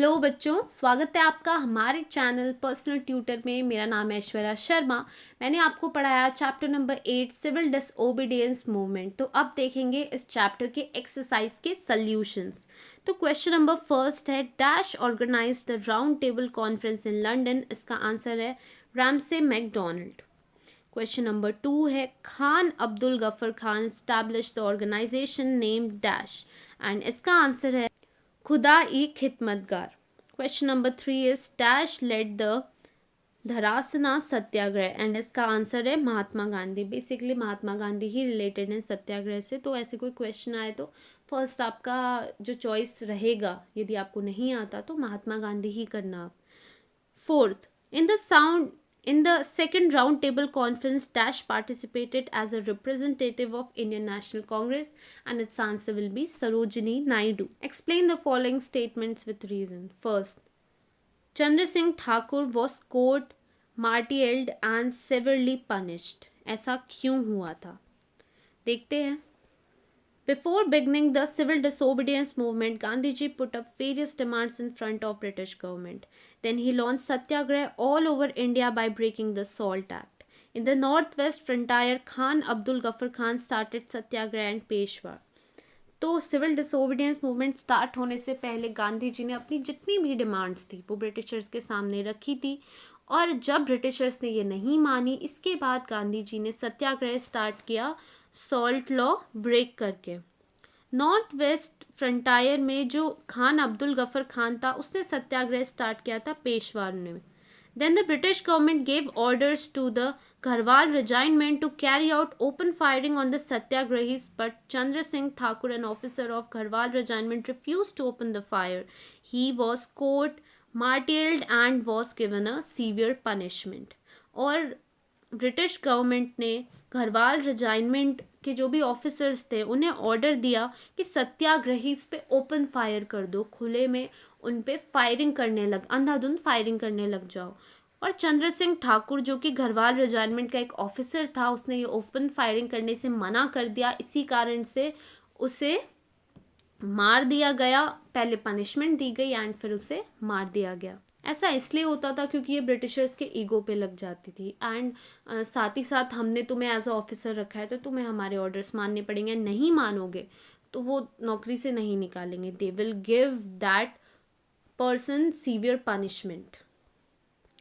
Hello बच्चों, स्वागत है आपका हमारे चैनल पर्सनल ट्यूटर में। मेरा नाम है ऐश्वर्या शर्मा। मैंने आपको पढ़ाया chapter number 8 civil disobedience movement. तो अब देखेंगे इस चैप्टर के एक्सरसाइज के सॉल्यूशंस। तो क्वेश्चन नंबर फर्स्ट है, dash organise the round table conference in London. इसका आंसर है रैमसे मैकडोनाल्ड। क्वेश्चन नंबर 2 है, Khan Abdul Ghaffar Khan establish the organisation name dash, and इसका आंसर है Khudai Khidmatgar. Question number 3 is dash led the Dharasana Satyagraha, and इसका answer है Mahatma Gandhi. Basically Mahatma Gandhi ही related है सत्याग्रह से। तो ऐसे कोई क्वेश्चन आए तो फर्स्ट आपका जो चॉइस रहेगा, यदि आपको नहीं आता तो महात्मा गांधी ही करना आप। Fourth, in the second round table conference dash participated as a representative of Indian National Congress, and its answer will be Sarojini Naidu. Explain the following statements with reason. First, Chandra Singh Thakur was court martialed and severely punished. ऐसा क्यों हुआ था, देखते हैं। Before beginning the civil disobedience movement, Gandhiji put up various demands in front of British government. Then he launched satyagrah all over India by breaking the Salt Act. In the northwest frontier, Khan Abdul Ghaffar Khan started satyagrah and Peshwa. तो civil disobedience movement start होने से पहले गांधी जी ने अपनी जितनी भी demands थी वो ब्रिटिशर्स के सामने रखी थी, और जब ब्रिटिशर्स ने ये नहीं मानी, इसके बाद गांधी जी ने सत्याग्रह स्टार्ट किया सॉल्ट लॉ ब्रेक करके। नॉर्थ वेस्ट फ्रंटायर में जो खान अब्दुल गफर खान था, उसने सत्याग्रह स्टार्ट किया था पेशवार में। Then the British government gave orders to the Garhwal Regiment to carry out open firing on the Satyagrahis, but Chandra Singh Thakur, an officer of Garhwal Regiment, refused to open the fire. He was court-martialed and was given a severe punishment. और British government ने Garhwal regiment के जो भी officers थे उन्हें order दिया कि सत्याग्रही पे ओपन फायर कर दो, खुले में उन पे फायरिंग करने लग, अंधाधुंध फायरिंग करने लग जाओ। और चंद्र सिंह ठाकुर जो कि घरवाल रेजिमेंट का एक ऑफिसर था, उसने ये ओपन फायरिंग करने से मना कर दिया। इसी कारण से उसे मार दिया गया, पहले पनिशमेंट दी गई एंड फिर उसे मार दिया गया। ऐसा इसलिए होता था क्योंकि ये ब्रिटिशर्स के ईगो पे लग जाती थी, एंड साथ ही साथ हमने तुम्हें एज अ ऑफिसर रखा है तो तुम्हें हमारे ऑर्डर्स मानने पड़ेंगे, नहीं मानोगे तो वो नौकरी से नहीं निकालेंगे। They will give that person severe punishment.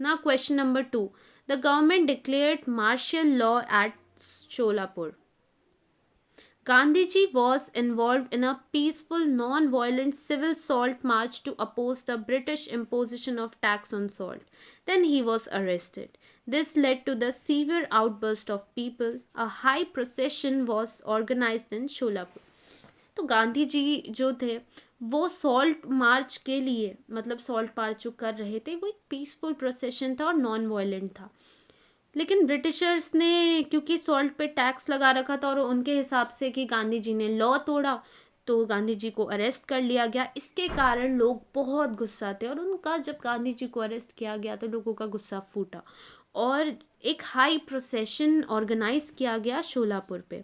Now question number 2, the government declared martial law at Sholapur. Gandhiji was involved in a peaceful, non-violent civil salt march to oppose the British imposition of tax on salt. Then he was arrested. This led to the severe outburst of people. A high procession was organized in Sholapur. तो गांधी जी जो थे वो salt march के लिए, मतलब salt march जो कर रहे थे, वो एक पीसफुल प्रोसेशन था और नॉन वायलेंट था। लेकिन ब्रिटिशर्स ने क्योंकि सॉल्ट पे टैक्स लगा रखा था और उनके हिसाब से कि गांधी जी ने लॉ तोड़ा, तो गांधी जी को अरेस्ट कर लिया गया। इसके कारण लोग बहुत गुस्सा थे, और उनका जब गांधी जी को अरेस्ट किया गया तो लोगों का गुस्सा फूटा और एक हाई प्रोसेशन ऑर्गेनाइज किया गया शोलापुर पे।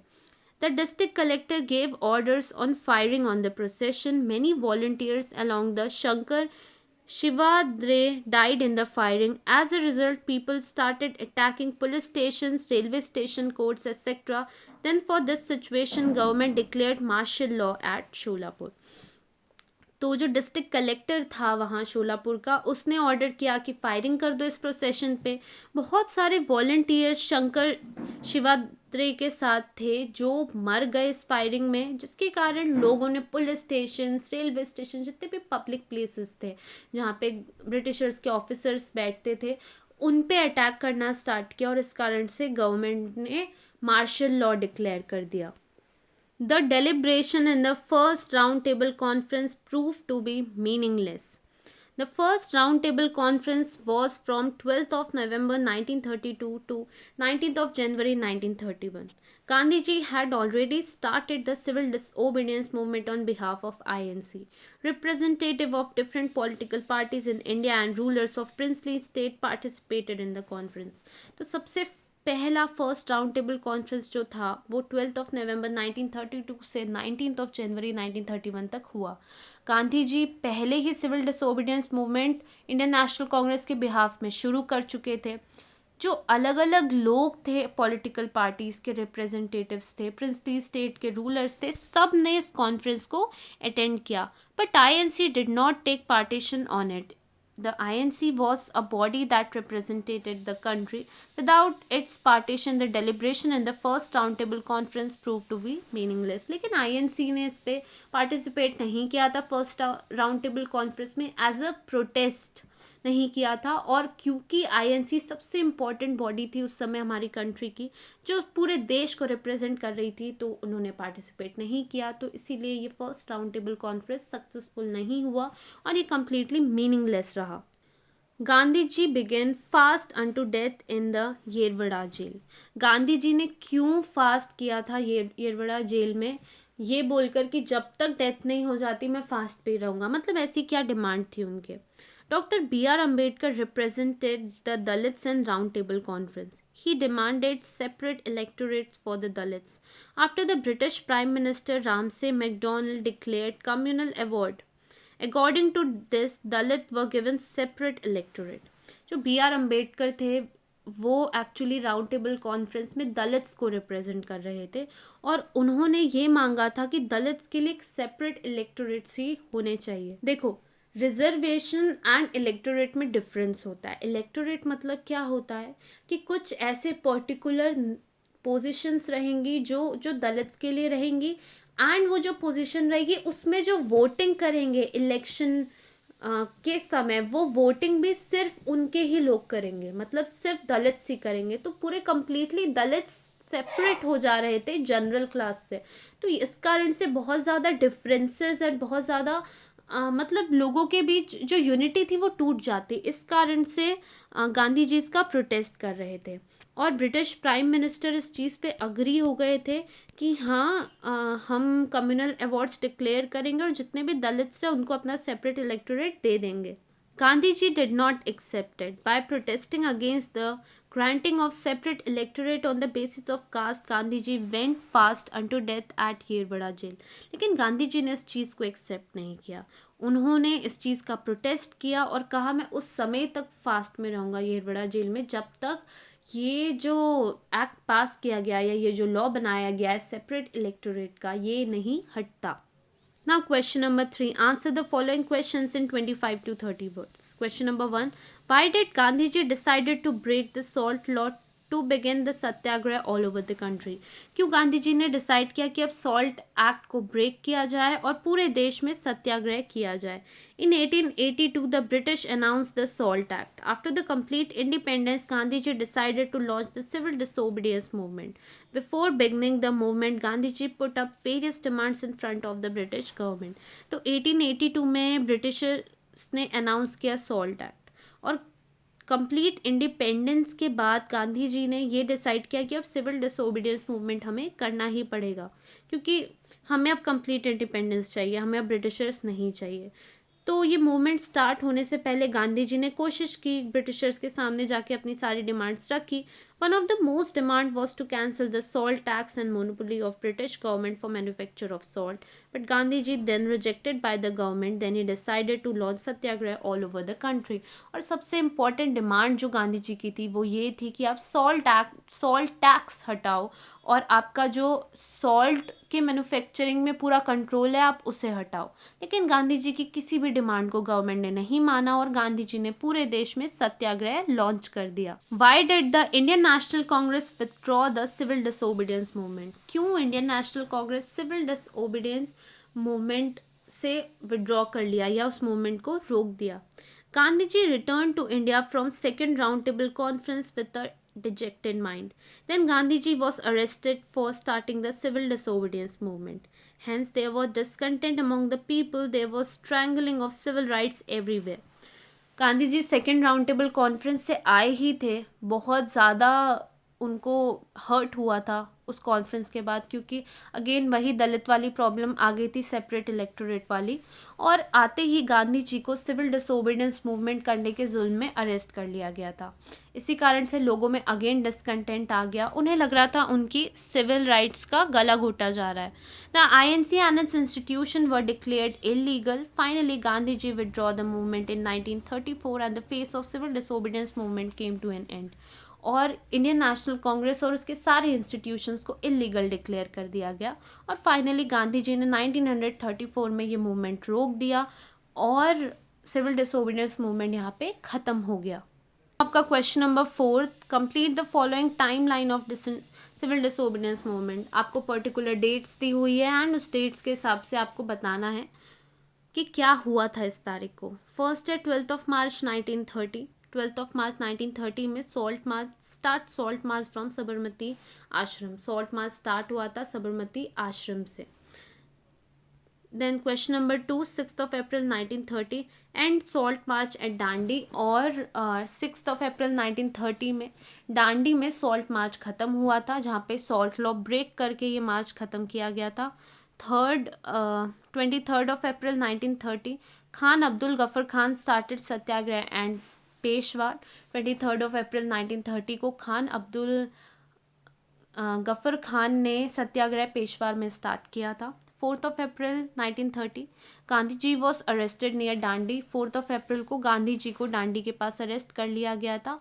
The district collector gave orders on firing on the procession. Many volunteers along the Shankar Shivadre died in the firing. As a result, people started attacking police stations, railway station, courts, etc. Then for this situation, government declared martial law at Sholapur. तो जो district collector था वहाँ शोलापुर का, उसने order किया कि firing कर दो इस प्रोसेशन पे। बहुत सारे वॉलंटियर्स शंकर शिवाद्रे के साथ थे जो मर गए इस फायरिंग में, जिसके कारण लोगों ने पुलिस स्टेशन, रेलवे स्टेशन, जितने भी पब्लिक प्लेसेस थे जहाँ पे ब्रिटिशर्स के ऑफिसर्स बैठते थे, उन पे अटैक करना स्टार्ट किया, और इस कारण से गवर्नमेंट ने मार्शल लॉ डिक्लेयर कर दिया। The deliberation in the first roundtable conference proved to be meaningless. The first roundtable conference was from 12th of November 1932 to 19th of January 1931. Gandhiji had already started the civil disobedience movement on behalf of INC. Representatives of different political parties in India and rulers of princely state participated in the conference. तो सबसे पहला first round table conference जो था वो 12 नवंबर 1932 से 19 जनवरी 1931 तक हुआ। गांधी जी पहले ही civil disobedience movement Indian National Congress के बिहाफ में शुरू कर चुके थे। जो अलग अलग लोग थे, पॉलिटिकल पार्टीज़ के रिप्रेजेंटेटिव्स थे, प्रिंसली स्टेट के रूलर्स थे, सब ने इस कॉन्फ्रेंस को अटेंड किया, but INC did not take partition on it. The INC was a body that represented the country. Without its partition, the deliberation in the first roundtable conference proved to be meaningless. लेकिन INC ने इस पे participate नहीं किया था first round table conference में, as a protest नहीं किया था। और क्योंकि आईएनसी सबसे इम्पॉर्टेंट बॉडी थी उस समय हमारी कंट्री की, जो पूरे देश को रिप्रेजेंट कर रही थी, तो उन्होंने पार्टिसिपेट नहीं किया, तो इसीलिए ये first round table conference successful नहीं हुआ और ये कम्प्लीटली मीनिंगलेस रहा। Gandhi ji began fast unto death in the Yerwada jail. Gandhi ji ने क्यों फास्ट किया था येरवड़ा जेल में, ये बोलकर कि जब तक डेथ नहीं हो जाती मैं फास्ट पे रहूँगा, मतलब ऐसी क्या डिमांड थी उनके। Dr. B.R. Ambedkar represented the Dalits in Round Table Conference. He demanded separate electorates for the Dalits. After the British Prime Minister Ramsay MacDonald declared communal award, according to this, Dalit were given separate electorate. जो B.R. Ambedkar थे वो actually round table conference में Dalits को represent कर रहे थे और उन्होंने ये मांगा था कि दलित्स के लिए एक सेपरेट इलेक्टोरेट्स ही होने चाहिए। देखो, रिजर्वेशन एंड इलेक्टोरेट में डिफरेंस होता है। इलेक्टोरेट मतलब क्या होता है कि कुछ ऐसे पर्टिकुलर पोजीशंस रहेंगी जो दलित्स के लिए रहेंगी, एंड वो जो पोजीशन रहेगी उसमें जो वोटिंग करेंगे इलेक्शन के समय, वो वोटिंग भी सिर्फ उनके ही लोग करेंगे, मतलब सिर्फ दलित्स ही करेंगे। तो पूरे कम्प्लीटली दलित्स सेपरेट हो जा रहे थे जनरल क्लास से। तो इस कारण से बहुत ज़्यादा डिफरेंसेस एंड बहुत ज़्यादा मतलब लोगों के बीच जो यूनिटी थी वो टूट जाती। इस कारण से गांधी जी इसका प्रोटेस्ट कर रहे थे और ब्रिटिश प्राइम मिनिस्टर इस चीज़ पे अग्री हो गए थे कि हाँ हम कम्युनल अवार्ड्स डिक्लेयर करेंगे और जितने भी दलित हैं उनको अपना सेपरेट इलेक्टोरेट दे देंगे। Gandhi ji did not accept it. By protesting against the granting of separate electorate on the basis of caste, Gandhi ji went fast unto death at Yerwada jail. लेकिन गांधी जी ने इस चीज़ को एक्सेप्ट नहीं किया। उन्होंने इस चीज़ का प्रोटेस्ट किया और कहा मैं उस समय तक फास्ट में रहूँगा येरवड़ा जेल में जब तक ये जो एक्ट पास किया गया या ये जो लॉ बनाया गया है सेपरेट इलेक्टोरेट का, ये नहीं हटता। Now question number 3. Answer the following questions in 25 to 30 words. Question number 1. Why did Gandhiji decided to break the salt law to begin the Satyagraha all over the country? क्यों गांधी जी ने decide किया कि अब salt act को break किया जाए और पूरे देश में सत्याग्रह किया जाए? In 1882, the British announced the Salt Act. After the complete independence, Gandhiji decided to launch the civil disobedience movement. Before beginning the movement, Gandhiji put up various demands in front of the British government. तो 1882 में Britishers ने announce किया salt act और complete independence के बाद गांधी जी ने ये decide किया कि अब सिविल डिसोबीडियंस मूवमेंट हमें करना ही पड़ेगा, क्योंकि हमें अब कंप्लीट इंडिपेंडेंस चाहिए, हमें अब ब्रिटिशर्स नहीं चाहिए। तो ये मूवमेंट स्टार्ट होने से पहले गांधी जी ने कोशिश की, ब्रिटिशर्स के सामने जाके अपनी सारी डिमांड्स रखी। One of the most demand was to cancel the salt tax and monopoly of British government for manufacture of salt, but Gandhi ji then rejected by the government. Then he decided to launch satyagraha all over the country. और सबसे important demand जो गांधी जी की थी वो ये थी कि आप सॉल्ट टैक्स हटाओ और आपका जो सॉल्ट के मैन्युफैक्चरिंग में पूरा कंट्रोल है आप उसे हटाओ। लेकिन गांधी जी की किसी भी डिमांड को गवर्नमेंट ने नहीं माना और गांधी जी ने पूरे देश में सत्याग्रह लॉन्च कर दिया। Why did the Indian National Congress withdraw the civil disobedience movement? क्यों Indian National Congress civil disobedience movement से विड्रॉ कर लिया या उस मूवमेंट को रोक दिया? Gandhi ji return to India from second round table conference with a dejected mind. Then Gandhiji was arrested for starting the civil disobedience movement. Hence there was discontent among the people. There was strangling of civil rights everywhere. Gandhi ji second round table conference से आए ही थे, बहुत ज़्यादा उनको hurt हुआ था उस conference के बाद, क्योंकि अगेन वही दलित वाली प्रॉब्लम आ गई थी, सेपरेट इलेक्टोरेट वाली। और आते ही गांधी जी को सिविल डिसोबीडियंस मूवमेंट करने के जुल्म में अरेस्ट कर लिया गया था। इसी कारण से लोगों में अगेन डिसकंटेंट आ गया, उन्हें लग रहा था उनकी सिविल राइट्स का गला घोटा जा रहा है। The INC and its institution were declared illegal. Finally, Gandhiji withdrew the movement in 1934 and the face of civil disobedience movement came to an end. और इंडियन नेशनल कांग्रेस और उसके सारे इंस्टीट्यूशंस को इलीगल डिक्लेयर कर दिया गया। और फाइनली गांधी जी ने 1934 में ये मूवमेंट रोक दिया और सिविल डिसोबीडियंस मूवमेंट यहाँ पे ख़त्म हो गया। आपका question number 4, complete the following time line of civil disobedience movement. आपको पर्टिकुलर डेट्स दी हुई है एंड उस डेट्स के हिसाब से आपको बताना है कि क्या हुआ था इस तारीख को। फर्स्ट है 12 मार्च 1930। 12 मार्च 1930 में सॉल्ट मार्च फ्रॉम साबरमती आश्रम। सॉल्ट मार्च स्टार्ट हुआ था साबरमती आश्रम से। Then question number 2, 6 April 1930 and salt march at Dandi. और 6 अप्रैल 1930 में डांडी में सॉल्ट मार्च ख़त्म हुआ था, जहाँ पे सॉल्ट लॉ ब्रेक करके ये मार्च ख़त्म किया गया था। 23 अप्रैल 1930 Khan Abdul Ghaffar Khan started Satyagraha and Peshwa. 23 अप्रैल 1930 को खान अब्दुल गफर खान ने सत्याग्रह पेशवार में स्टार्ट किया था। 4 अप्रैल 1930 गांधी जी वॉज अरेस्टेड नियर डांडी। 4 अप्रैल को गांधी जी को डांडी के पास अरेस्ट कर लिया गया था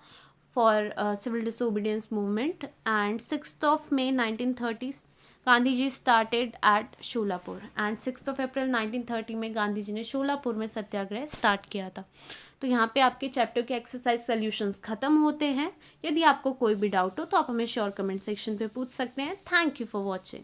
for civil disobedience movement. And 6 May 1930 Gandhi ji started at Sholapur. And 6 अप्रैल 1930 में गांधी जी ने शोलापुर में सत्याग्रह स्टार्ट किया था। तो यहाँ पे आपके चैप्टर के एक्सरसाइज सॉल्यूशंस ख़त्म होते हैं। यदि आपको कोई भी डाउट हो तो आप हमें श्योर कमेंट सेक्शन पे पूछ सकते हैं। Thank you for watching.